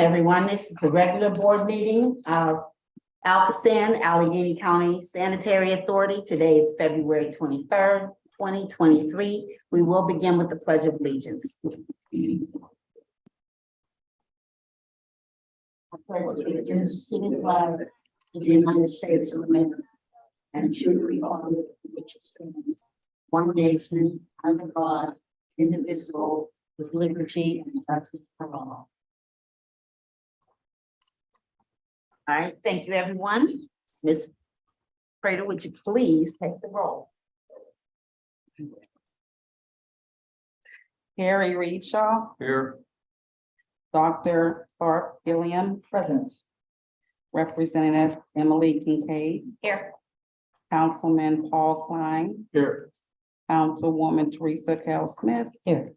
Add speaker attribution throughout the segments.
Speaker 1: everyone. This is the regular board meeting of ALCOSAN, Allegheny County Sanitary Authority. Today is February 23rd, 2023. We will begin with the Pledge of Allegiance. I pledge allegiance to the flag of the United States of America and to the republic which stands one nation under God, indivisible, with liberty and justice for all. All right, thank you, everyone. Ms. Prater, would you please take the roll?
Speaker 2: Harry Reedshaw.
Speaker 3: Here.
Speaker 2: Dr. Clark Gilliam.
Speaker 1: Present.
Speaker 2: Representative Emily Kincaid.
Speaker 1: Here.
Speaker 2: Councilman Paul Klein.
Speaker 3: Here.
Speaker 2: Councilwoman Teresa Kell Smith.
Speaker 1: Here.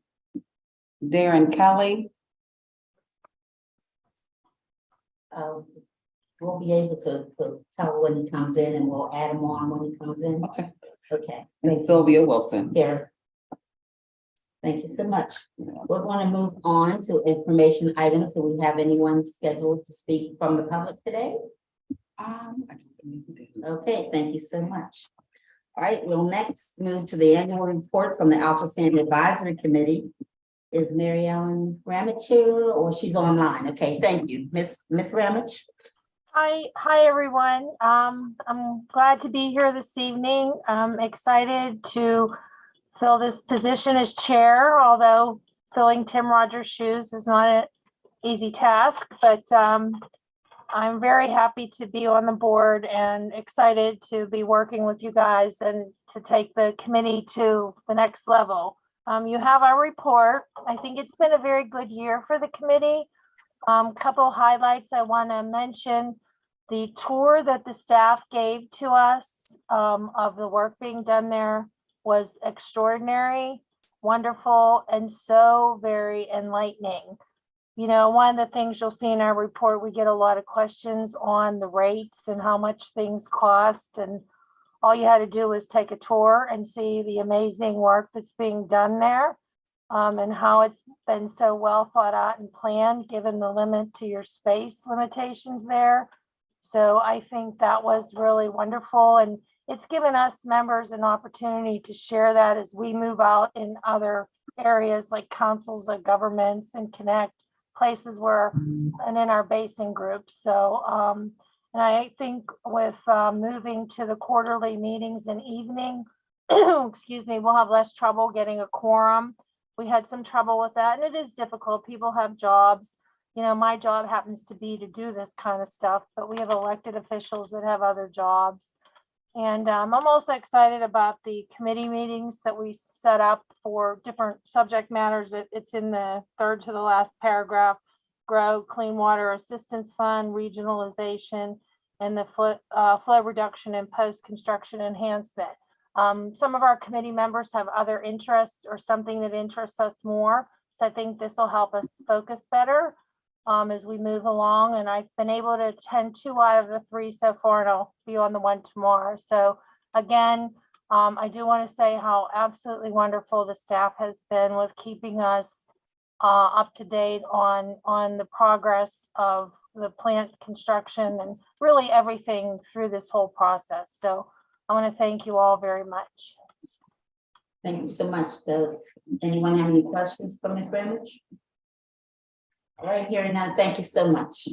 Speaker 2: Darren Kelly.
Speaker 1: We'll be able to tell when he comes in and we'll add him on when he comes in.
Speaker 2: Okay.
Speaker 1: Okay.
Speaker 2: And Sylvia Wilson.
Speaker 1: Here. Thank you so much. We're going to move on to information items. Do we have anyone scheduled to speak from the public today?
Speaker 2: I don't believe we did.
Speaker 1: Okay, thank you so much. All right, we'll next move to the annual report from the ALCOSAN Advisory Committee. Is Mary Ellen Ramage here, or she's online? Okay, thank you. Miss Ramage.
Speaker 4: Hi everyone. I'm glad to be here this evening. I'm excited to fill this position as chair, although filling Tim Rogers' shoes is not an easy task, but I'm very happy to be on the board and excited to be working with you guys and to take the committee to the next level. You have our report. I think it's been a very good year for the committee. Couple highlights I want to mention. The tour that the staff gave to us of the work being done there was extraordinary, wonderful, and so very enlightening. You know, one of the things you'll see in our report, we get a lot of questions on the rates and how much things cost. And all you had to do was take a tour and see the amazing work that's being done there, and how it's been so well thought out and planned, given the limit to your space limitations there. So I think that was really wonderful. And it's given us members an opportunity to share that as we move out in other areas like councils of governments and connect places where and in our basing groups. So and I think with moving to the quarterly meetings in evening, excuse me, we'll have less trouble getting a quorum. We had some trouble with that, and it is difficult. People have jobs. You know, my job happens to be to do this kind of stuff, but we have elected officials that have other jobs. And I'm also excited about the committee meetings that we set up for different subject matters. It's in the third to the last paragraph: grow, clean water assistance fund, regionalization, and the flow reduction and post-construction enhancement. Some of our committee members have other interests or something that interests us more. So I think this will help us focus better as we move along. And I've been able to attend 2 out of the 3 so far, and I'll be on the one tomorrow. So again, I do want to say how absolutely wonderful the staff has been with keeping us up to date on the progress of the plant construction and really everything through this whole process. So I want to thank you all very much.
Speaker 1: Thank you so much. Does anyone have any questions for Ms. Ramage? All right, hearing none, thank you so much.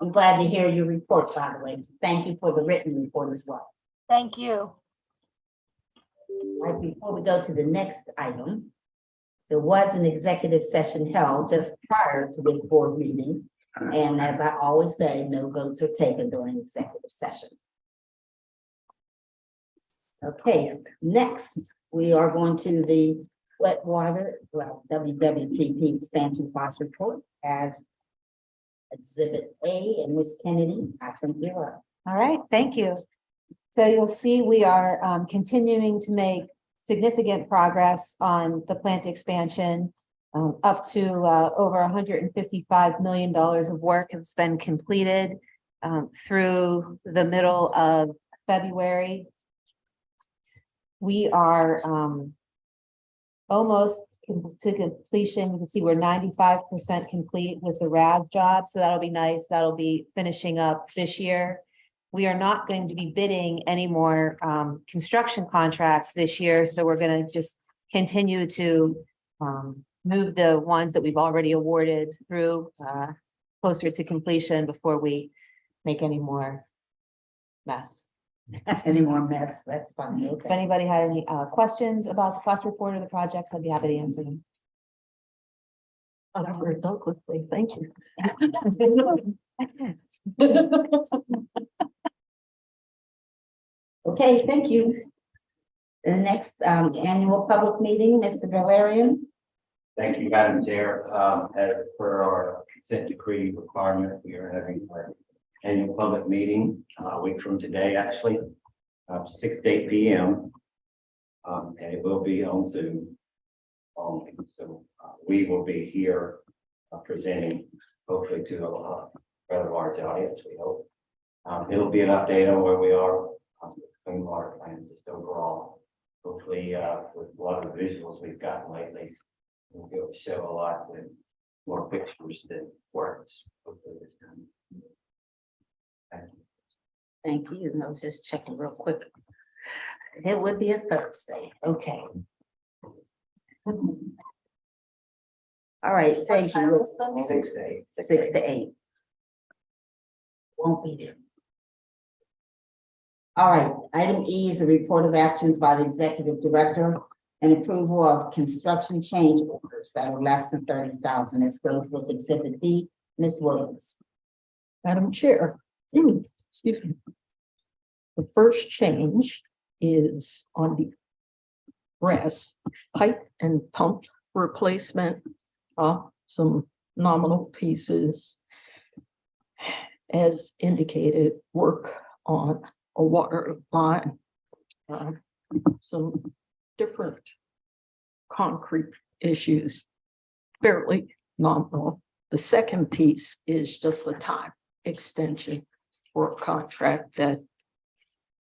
Speaker 1: I'm glad to hear your report, by the way. Thank you for the written report as well.
Speaker 4: Thank you.
Speaker 1: Right before we go to the next item, there was an executive session held just prior to this board meeting. And as I always say, no votes are taken during executive sessions. Okay, next we are going to the WWTP expansion cost report as Exhibit A, and Ms. Kennedy, I think you're up.
Speaker 5: All right, thank you. So you'll see we are continuing to make significant progress on the plant expansion. Up to over $155 million of work has been completed through the middle of February. We are almost to completion. You can see we're 95% complete with the RAS job, so that'll be nice. That'll be finishing up this year. We are not going to be bidding any more construction contracts this year, so we're gonna just continue to move the ones that we've already awarded through closer to completion before we make any more mess.
Speaker 1: Any more mess, that's fine.
Speaker 5: If anybody had any questions about the cost report or the projects, I'd be happy to answer them.
Speaker 3: Oh, that worked out quickly. Thank you.
Speaker 1: Okay, thank you. The next annual public meeting, Mr. Valerian.
Speaker 6: Thank you, Madam Chair. As per our consent decree requirement, we are having our annual public meeting a week from today, actually, 6 to 8 p.m. And it will be on Zoom. So we will be here presenting, hopefully to a rather large audience, we hope. It'll be an update on where we are with the clean water plan, just overall. Hopefully, with a lot of the visuals we've gotten lately, we'll be able to show a lot with more pictures than words, hopefully this time. Thank you.
Speaker 1: Thank you. And I was just checking real quick. It would be a Thursday. Okay. All right, thank you.
Speaker 6: 6 to 8.
Speaker 1: 6 to 8. Won't be there. All right, item E is a report of actions by the executive director and approval of construction change orders that are less than 30,000. This goes with exhibit B. Ms. Williams.
Speaker 3: Madam Chair, excuse me. The first change is on the brass pipe and pump replacement, some nominal pieces. As indicated, work on a water line, some different concrete issues, fairly nominal. The second piece is just the time extension for a contract that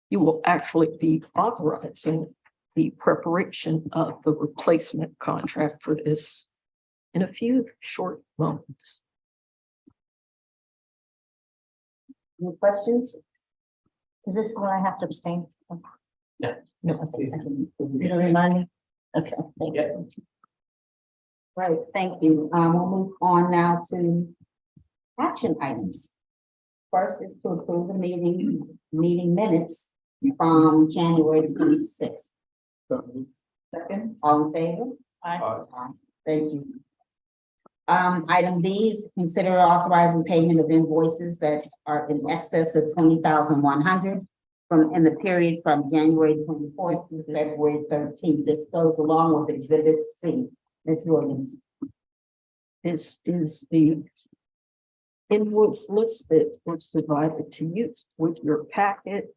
Speaker 3: you will actually be authorizing the preparation of the replacement contract for this in a few short moments.
Speaker 1: Any questions?
Speaker 5: Is this the one I have to abstain?
Speaker 6: No.
Speaker 3: No,
Speaker 1: You don't remind me? Okay, thank you.
Speaker 6: Yes.
Speaker 1: Right, thank you. We'll move on now to action items. First is to approve the meeting minutes from January 26th. Second, all in favor?
Speaker 6: Aye.
Speaker 1: Thank you. Item B is consider authorizing payment of invoices that are in excess of 20,100 in the period from January 24th to February 13th. This goes along with exhibit C. Ms. Williams.
Speaker 3: this is the invoice list that was provided to you with your packet.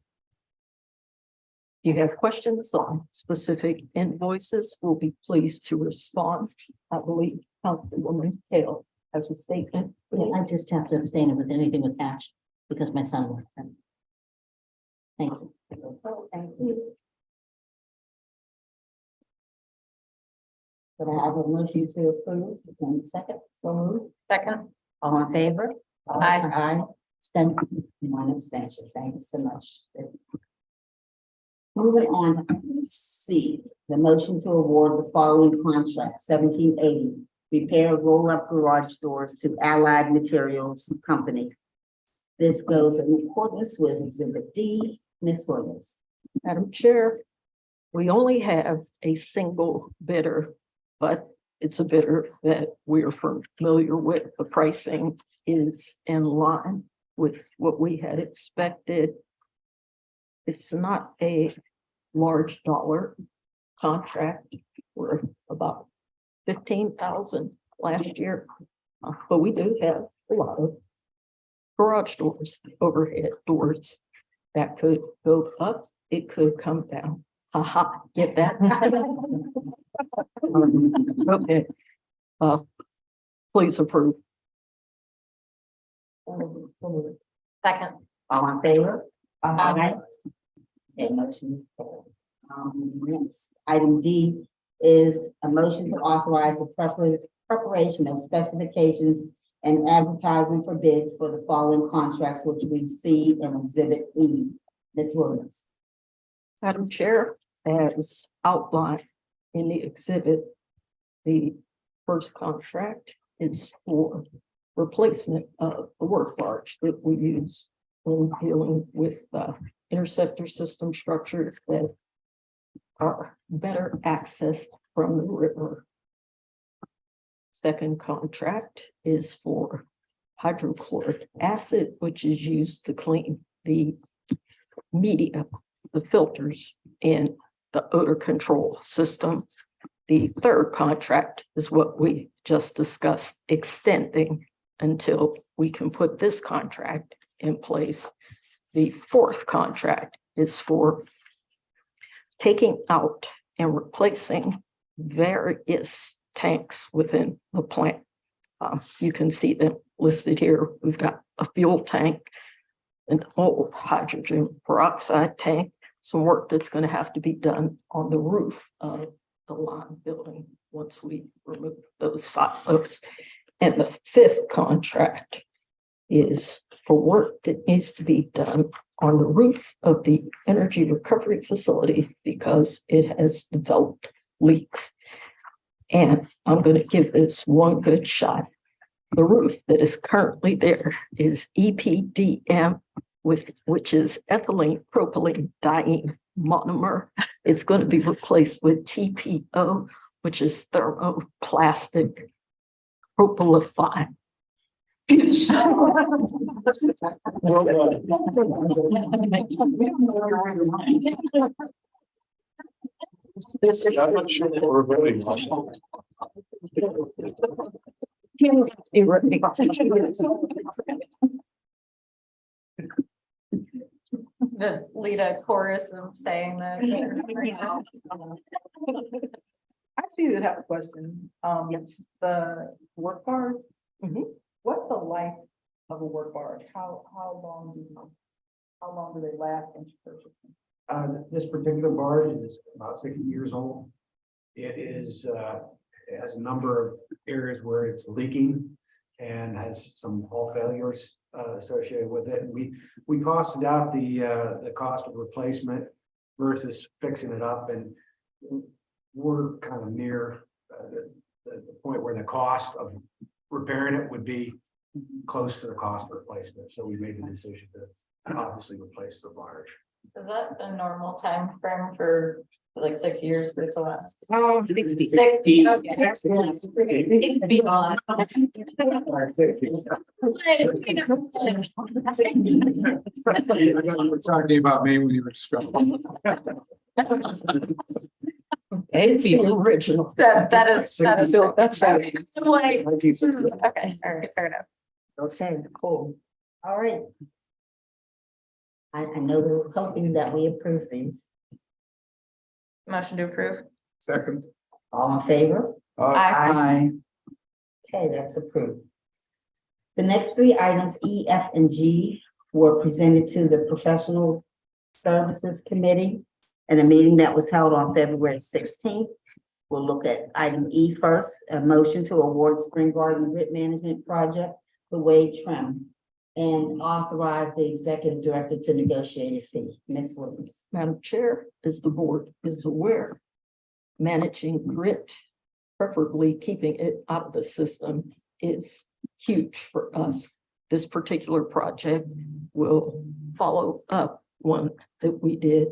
Speaker 3: If you have questions on specific invoices, we'll be pleased to respond. I believe Councilwoman Hale has a statement.
Speaker 1: I just have to abstain with anything with cash because my son works. Thank you. Thank you. Could I have a motion to approve? One second, so moved.
Speaker 5: Second.
Speaker 1: All in favor?
Speaker 5: Aye.
Speaker 1: Aye. One abstention. Thank you so much. Moving on to item C, the motion to award the following contract, 1780, repair roll-up garage doors to Allied Materials Company. This goes in accordance with exhibit D. Ms. Williams.
Speaker 3: Madam Chair, we only have a single bidder, but it's a bidder that we're familiar with. The pricing is in line with what we had expected. It's not a large dollar contract. We're about 15,000 last year, but we do have a lot of garage doors, overhead doors that could go up. It could come down. Haha, get that? Okay. Please approve.
Speaker 5: Second.
Speaker 1: All in favor? Aye. Okay, motion. Next, item D
Speaker 7: is a motion to authorize the preparation of specifications and advertisement for bids for the following contracts, which we see in Exhibit E. Ms. Williams.
Speaker 3: Madam Chair, as outlined in the exhibit, the first contract is for replacement of the work barge that we use when dealing with interceptor system structures that are better accessed from the river. Second contract is for hydrochloric acid, which is used to clean the media, the filters, and the odor control system. The third contract is what we just discussed, extending until we can put this contract in place. The fourth contract is for taking out and replacing various tanks within the plant. You can see them listed here. We've got a fuel tank, an old hydrogen peroxide tank, some work that's going to have to be done on the roof of the line building once we remove those silos. And the fifth contract is for work that needs to be done on the roof of the energy recovery facility because it has developed leaks. And I'm going to give this one good shot. The roof that is currently there is EPDM, which is ethylene propylene diene monomer. It's going to be replaced with TPO, which is thermoplastic propylene.
Speaker 8: I'm not sure what we're voting on.
Speaker 9: The lead a chorus of saying that.
Speaker 10: I actually did have a question. The work barge. What's the life of a work barge? How long do they last once you purchase them?
Speaker 11: This particular barge is about 60 years old. It has a number of areas where it's leaking and has some hull failures associated with it. And we costed out the cost of replacement versus fixing it up, and we're kind of near the point where the cost of repairing it would be close to the cost of replacement. So we made the decision to obviously replace the barge.
Speaker 9: Is that a normal time frame for like 6 years for it to last?
Speaker 7: 60.
Speaker 9: 60. Okay.
Speaker 8: We're talking about me when you were describing.
Speaker 3: It's the original.
Speaker 9: That is
Speaker 3: That's
Speaker 9: like, okay, all right, fair enough.
Speaker 3: okay, cool.
Speaker 7: All right. I know we're hoping that we approve these.
Speaker 9: Motion to approve.
Speaker 8: Second.
Speaker 7: All in favor?
Speaker 2: Aye.
Speaker 7: Okay, that's approved. The next three items, E, F, and G, were presented to the Professional Services Committee in a meeting that was held on February 16th. We'll look at item E first, a motion to award Spring Garden Grid Management Project to Wade Trim and authorize the executive director to negotiate a fee. Ms. Williams.
Speaker 3: Madam Chair, as the board is aware, managing grit, preferably keeping it out of the system, is huge for us. This particular project will follow up one that we did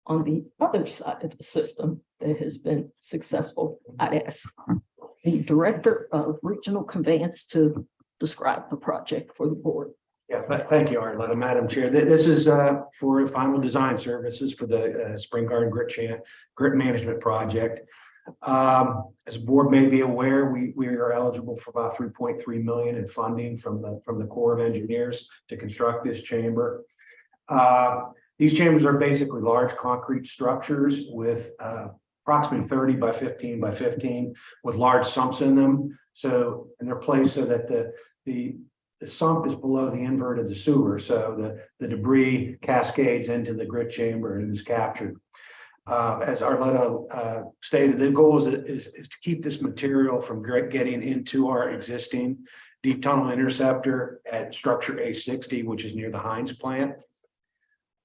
Speaker 3: on the other side of the system that has been successful. I'd ask the Director of Regional Conveyance to describe the project for the board.
Speaker 11: Yeah, but thank you, Arletta. Madam Chair. This is for final design services for the Spring Garden Grit Management Project. As the board may be aware, we are eligible for about 3.3 million in funding from the Corps of Engineers to construct this chamber. These chambers are basically large concrete structures with approximately 30 by 15 by 15 with large sumps in them. So, and they're placed so that the sump is below the invert of the sewer. So the debris cascades into the grit chamber and is captured. As Arletta stated, the goal is to keep this material from getting into our existing deep tunnel interceptor at structure A60, which is near the Heinz plant.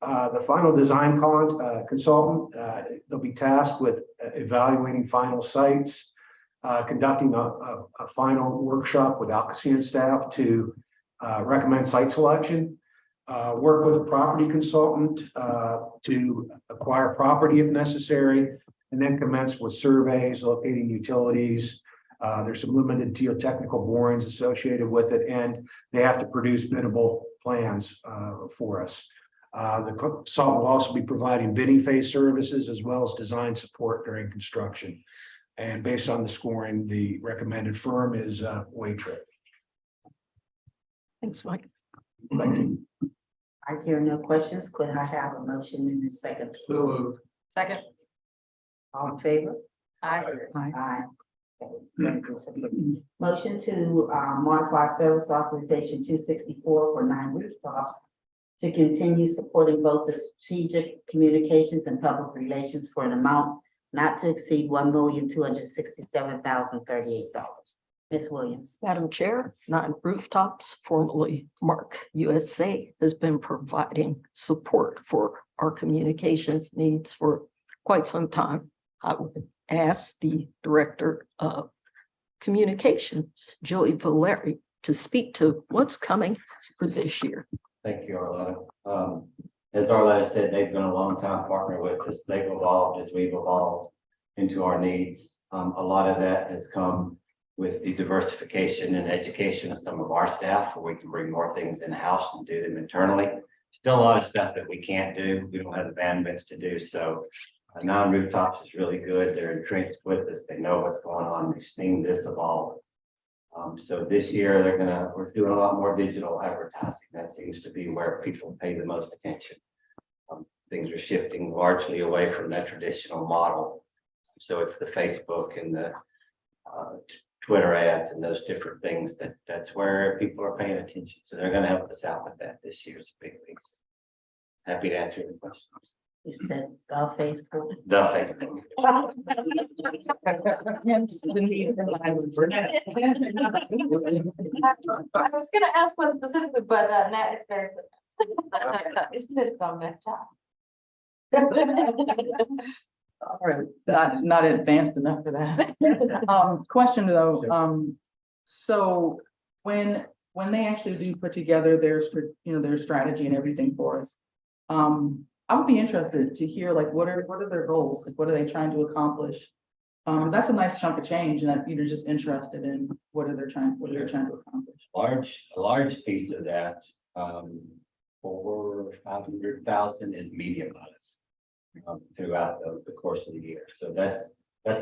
Speaker 11: The final design consultant, they'll be tasked with evaluating final sites, conducting a final workshop with ALCOSAN staff to recommend site selection, work with a property consultant to acquire property if necessary, and then commence with surveys, locating utilities. There's some limited geotechnical borings associated with it, and they have to produce biddable plans for us. The consultant will also be providing bidding phase services as well as design support during construction. And based on the scoring, the recommended firm is Waitrip.
Speaker 3: Thanks, Mike.
Speaker 7: I hear no questions. Could I have a motion in a second?
Speaker 9: Second.
Speaker 7: All in favor?
Speaker 9: Aye.
Speaker 7: Aye. Okay, very good. So, motion to modify service authorization 264 for 9 rooftops to continue supporting both the strategic communications and public relations for an amount not to exceed $1,267,038. Ms. Williams.
Speaker 3: Madam Chair, 9 rooftops, formerly Mark USA, has been providing support for our communications needs for quite some time. I would ask the Director of Communications, Joey Valeri, to speak to what's coming for this year.
Speaker 6: Thank you, Arletta. As Arletta said, they've been a long time partner with us. They've evolved as we've evolved into our needs. A lot of that has come with the diversification and education of some of our staff, where we can bring more things in-house and do them internally. Still a lot of stuff that we can't do. We don't have the bandwidth to do. So 9 rooftops is really good. They're entrenched with us. They know what's going on. They've seen this evolve. So this year we're doing a lot more digital advertising. That seems to be where people pay the most attention. Things are shifting largely away from that traditional model. So it's the Facebook and the Twitter ads and those different things that's where people are paying attention. So they're going to help us out with that this year. It's a big piece. Happy to answer any questions.
Speaker 7: You said the Facebook.
Speaker 6: The Facebook.
Speaker 9: I was gonna ask one specifically, but Nat, it's very. Isn't it from that top?
Speaker 7: All right.
Speaker 10: That's not advanced enough for that. Question though, so when they actually do put together their strategy and everything for us, I would be interested to hear like what are their goals? Like what are they trying to accomplish? Because that's a nice chunk of change, and that you're just interested in what they're trying to accomplish.
Speaker 6: A large piece of that, 500,000 is media buzz throughout the course of the year. So that's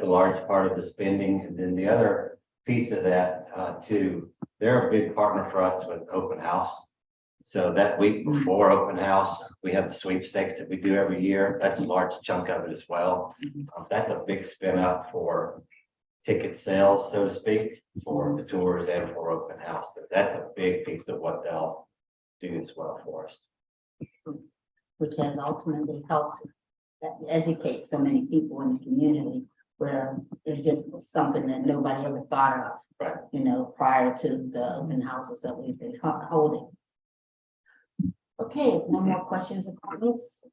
Speaker 6: a large part of the spending. And then the other piece of that too, they're a big partner for us with open house. So that week before open house, we have the sweepstakes that we do every year. That's a large chunk of it as well. That's a big spin up for ticket sales, so to speak, for the tours and for open house. So that's a big piece of what they'll do as well for us.
Speaker 7: Which has ultimately helped educate so many people in the community, where it just was something that nobody ever thought of,
Speaker 6: Right.
Speaker 7: Prior to the open houses that we've been holding. Okay, no more questions or comments?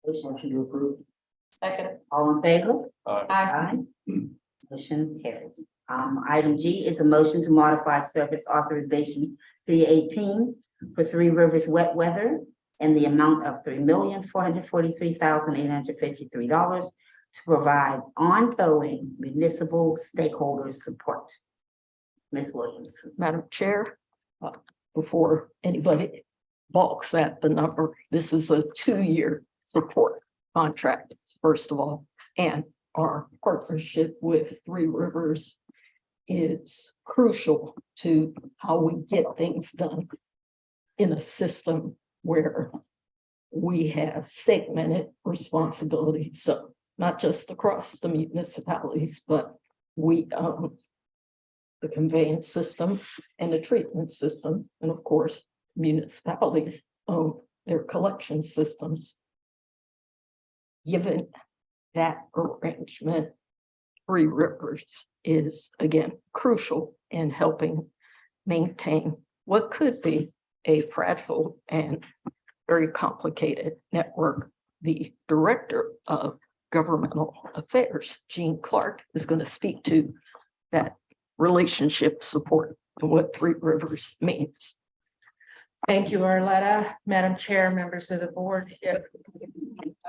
Speaker 7: Motion to approve.
Speaker 9: Second.
Speaker 7: All in favor?
Speaker 9: Aye.
Speaker 7: Motion carries. Item G is a motion to modify service authorization 318 for 3 Rivers Wet Weather and the amount of $3,443,853 to provide ongoing municipal stakeholders support. Ms. Williams.
Speaker 3: Madam Chair, before anybody balks at the number, this is a 2-year support contract, first of all, and our partnership with 3 Rivers is crucial to how we get things done in a system where we have segmented responsibility. So not just across the municipalities, but we the conveyance system and the treatment system, and of course, municipalities own their collection systems. given that arrangement, Three Rivers is again crucial in helping maintain what could be a fragile and very complicated network. The Director of Governmental Affairs, Jean Clark, is going to speak to that relationship support and what Three Rivers means.
Speaker 12: Thank you, Arletta, Madam Chair, members of the board.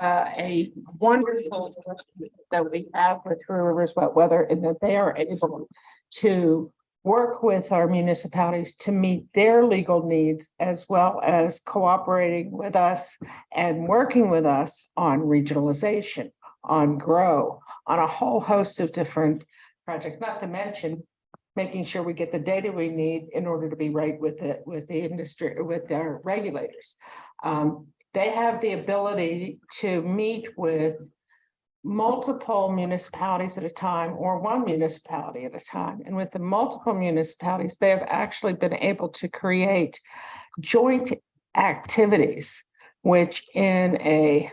Speaker 12: A wonderful relationship that we have with Three Rivers Wet Weather, and that they are able to work with our municipalities to meet their legal needs, as well as cooperating with us and working with us on regionalization, on GROW, on a whole host of different projects, not to mention making sure we get the data we need in order to be right with the industry, with our regulators. They have the ability to meet with multiple municipalities at a time, or one municipality at a time. And with the multiple municipalities, they have actually been able to create joint activities, which in a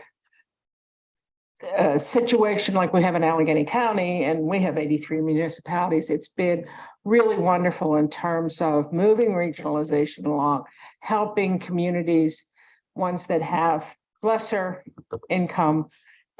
Speaker 12: situation like we have in Allegheny County, and we have 83 municipalities, it's been really wonderful in terms of moving regionalization along, helping communities, ones that have lesser income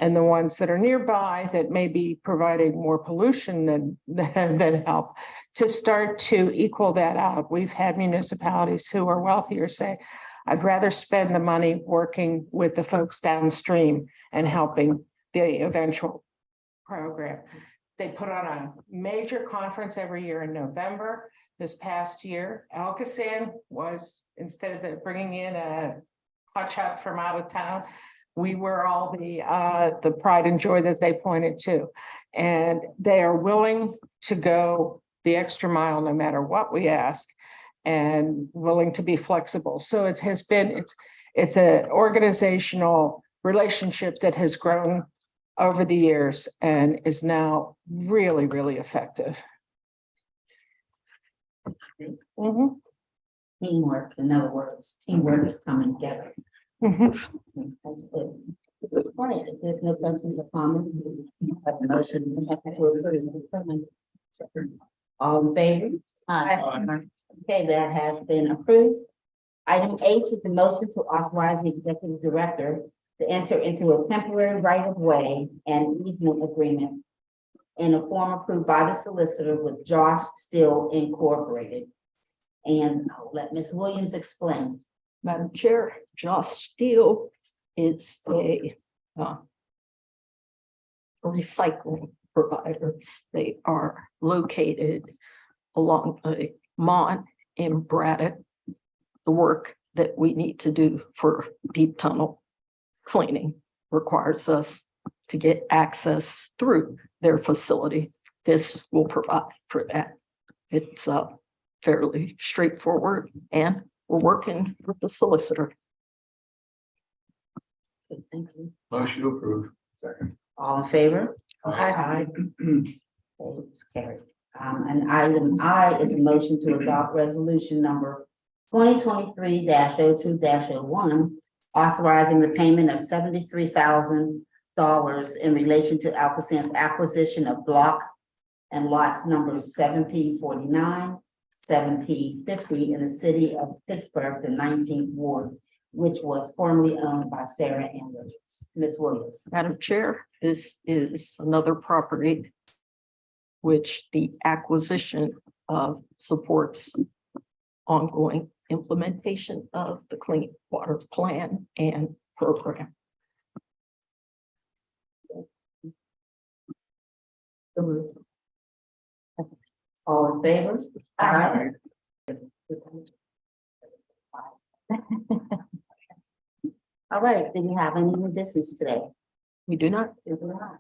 Speaker 12: and the ones that are nearby that may be providing more pollution than help, to start to equal that out. We've had municipalities who are wealthier say, I'd rather spend the money working with the folks downstream and helping the eventual program. They put on a major conference every year in November. This past year, ALCOSAN was, instead of bringing in a hotshot from out of town, we were all the pride and joy that they pointed to. And they are willing to go the extra mile no matter what we ask, and willing to be flexible. So it has been, it's an organizational relationship that has grown over the years and is now really, really effective. Mhm.
Speaker 7: Teamwork, in other words, teamwork is coming together.
Speaker 3: Mhm.
Speaker 7: That's good. All right, if there's no questions or comments, we have a motion to approve. All in favor? Aye. Okay, that has been approved. Item H is the motion to authorize the executive director to enter into a temporary right-of-way and easement agreement in a form approved by the solicitor with Josh Still Incorporated. And I'll let Ms. Williams explain.
Speaker 3: Madam Chair, Josh Steele is a recycling provider. They are located along a Mon in Braddock. The work that we need to do for deep tunnel cleaning requires us to get access through their facility. This will provide for that. It's fairly straightforward, and we're working with the solicitor.
Speaker 7: Good, thank you.
Speaker 8: Motion to approve. Second.
Speaker 7: All in favor?
Speaker 8: Aye.
Speaker 7: Okay, it's carried. And item I is a motion to adopt resolution number 2023-02-01, authorizing the payment of $73,000 in relation to ALCOSAN's acquisition of block and lots numbers 7P49, 7P50 in the city of Pittsburgh, the 19th Ward, which was formerly owned by Sarah Ann Richards. Ms. Williams.
Speaker 3: Madam Chair, this is another property which the acquisition of supports ongoing implementation of the Clean Water Plan and program.
Speaker 7: All in favor? Aye. All right, do you have any new business today?
Speaker 3: We do not.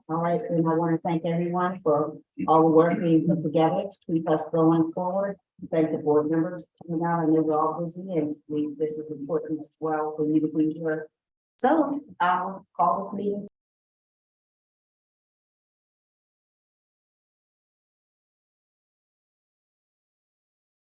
Speaker 7: All right, then I want to thank everyone for all the work we put together to keep us going forward. Thank the board members for coming out. I know we're all busy, and this is important as well for you to be here. So I'll call this meeting